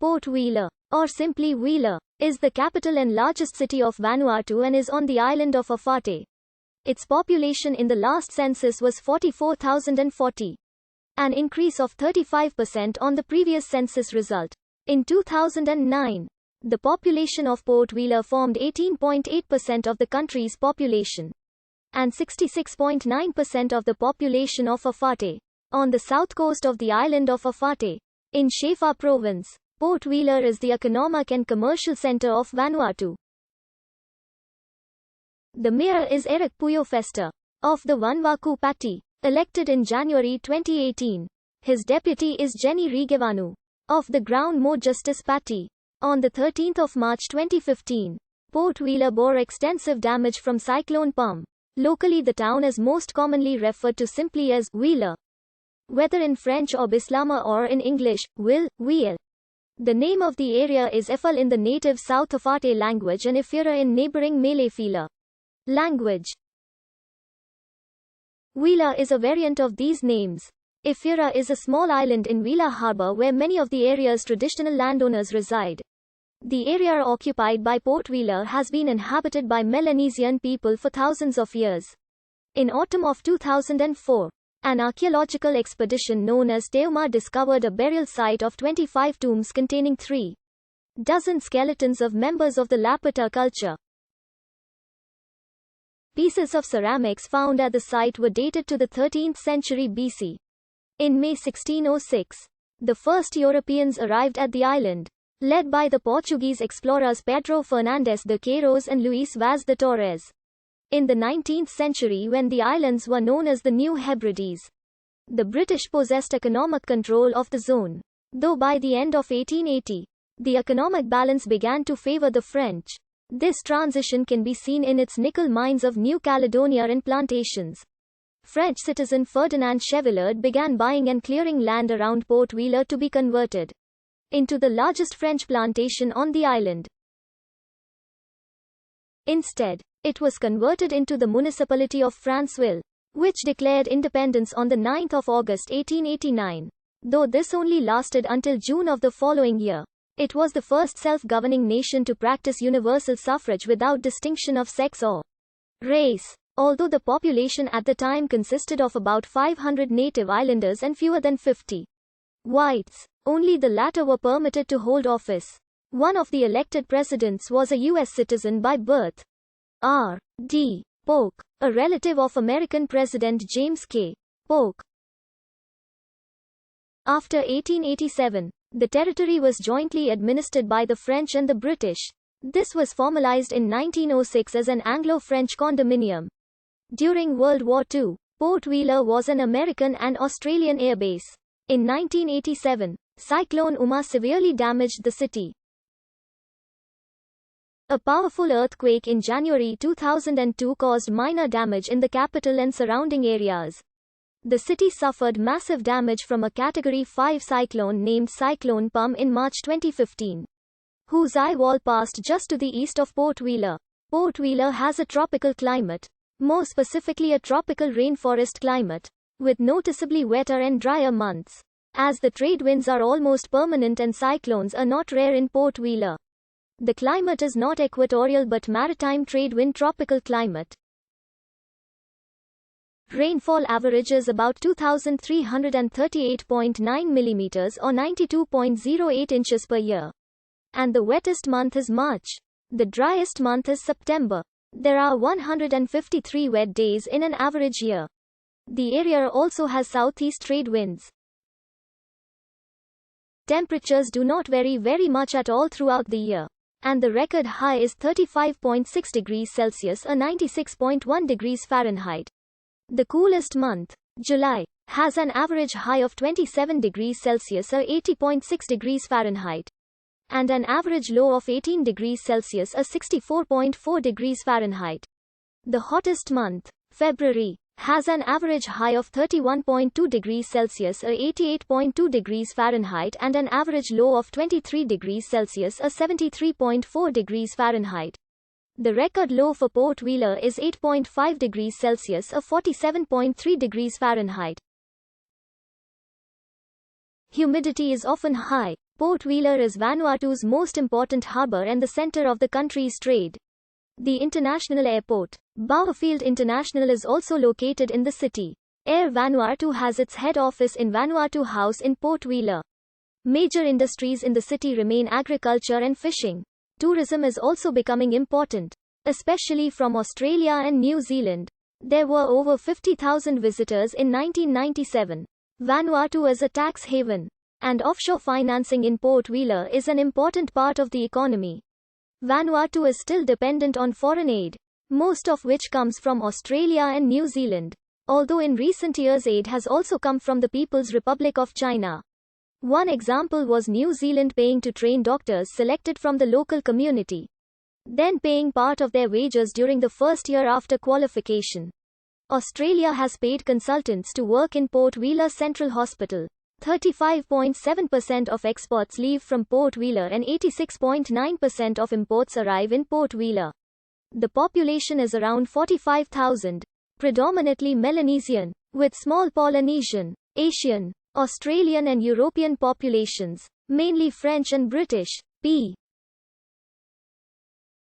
Port Vila, or simply Vila, is the capital and largest city of Vanuatu and is on the island of Awhate. Its population in the last census was 44,040, an increase of 35% on the previous census result. In 2009, the population of Port Vila formed 18.8% of the country's population, and 66.9% of the population of Awhate, on the south coast of the island of Awhate, in Shefa province. Port Vila is the economic and commercial center of Vanuatu. The mayor is Eric Puyo Festa, of the Vanwaku Party, elected in January 2018. His deputy is Jenny Rigevanu, of the Ground More Justice Party. On the 13th of March 2015, Port Vila bore extensive damage from Cyclone Pam. Locally the town is most commonly referred to simply as Vila, whether in French or Bislama or in English, Vil. The name of the area is Efal in the native South Awhate language and Ifira in neighboring Malay Fila language. Vila is a variant of these names. Ifira is a small island in Vila harbour where many of the area's traditional landowners reside. The area occupied by Port Vila has been inhabited by Melanesian people for thousands of years. In autumn of 2004, an archaeological expedition known as Teuma discovered a burial site of 25 tombs containing 3 dozen skeletons of members of the Lapita culture. Pieces of ceramics found at the site were dated to the 13th century BC. In May 1606, the first Europeans arrived at the island, led by the Portuguese explorers Pedro Fernandes de Queiroz and Luís Vaz de Torres. In the 19th century, when the islands were known as the New Hebrides, the British possessed economic control of the zone. Though by the end of 1880, the economic balance began to favor the French. This transition can be seen in its nickel mines of New Caledonia and plantations. French citizen Ferdinand Chevillard began buying and clearing land around Port Vila to be converted into the largest French plantation on the island. Instead, it was converted into the municipality of Franceville, which declared independence on 9 August 1889. Though this only lasted until June of the following year, it was the first self-governing nation to practice universal suffrage without distinction of sex or race. Although the population at the time consisted of about 500 native islanders and fewer than 50 whites, only the latter were permitted to hold office. One of the elected presidents was a U.S. citizen by birth, R.D. Polk, a relative of American President James K. Polk. After 1887, the territory was jointly administered by the French and the British. This was formalized in 1906 as an Anglo-French condominium. During World War II, Port Vila was an American and Australian airbase. In 1987, Cyclone Uma severely damaged the city. A powerful earthquake in January 2002 caused minor damage in the capital and surrounding areas. The city suffered massive damage from a Category 5 cyclone named Cyclone Pam in March 2015, whose eye wall passed just to the east of Port Vila. Port Vila has a tropical climate, more specifically a tropical rainforest climate, with noticeably wetter and drier months, as the trade winds are almost permanent and cyclones are not rare in Port Vila. The climate is not equatorial but maritime trade wind tropical climate. Rainfall averages about 2,338.9 mm or 92.08 inches per year. And the wettest month is March. The driest month is September. There are 153 wet days in an average year. The area also has southeast trade winds. Temperatures do not vary very much at all throughout the year, and the record high is 35.6 degrees Celsius or 96.1 degrees Fahrenheit. The coolest month, July, has an average high of 27 degrees Celsius or 80.6 degrees Fahrenheit, and an average low of 18 degrees Celsius or 64.4 degrees Fahrenheit. The hottest month, February, has an average high of 31.2 degrees Celsius or 88.2 degrees Fahrenheit and an average low of 23 degrees Celsius or 73.4 degrees Fahrenheit. The record low for Port Vila is 8.5 degrees Celsius or 47.3 degrees Fahrenheit. Humidity is often high, Port Vila is Vanuatu's most important harbour and the centre of the country's trade. The international airport, Bougainville International, is also located in the city. Air Vanuatu has its head office in Vanuatu House in Port Vila. Major industries in the city remain agriculture and fishing. Tourism is also becoming important, especially from Australia and New Zealand. There were over 50,000 visitors in 1997. Vanuatu is a tax haven, and offshore financing in Port Vila is an important part of the economy. Vanuatu is still dependent on foreign aid, most of which comes from Australia and New Zealand, although in recent years aid has also come from the People's Republic of China. One example was New Zealand paying to train doctors selected from the local community, then paying part of their wages during the first year after qualification. Australia has paid consultants to work in Port Vila Central Hospital. 35.7% of exports leave from Port Vila and 86.9% of imports arrive in Port Vila. The population is around 45,000, predominantly Melanesian, with small Polynesian, Asian, Australian and European populations, mainly French and British. p.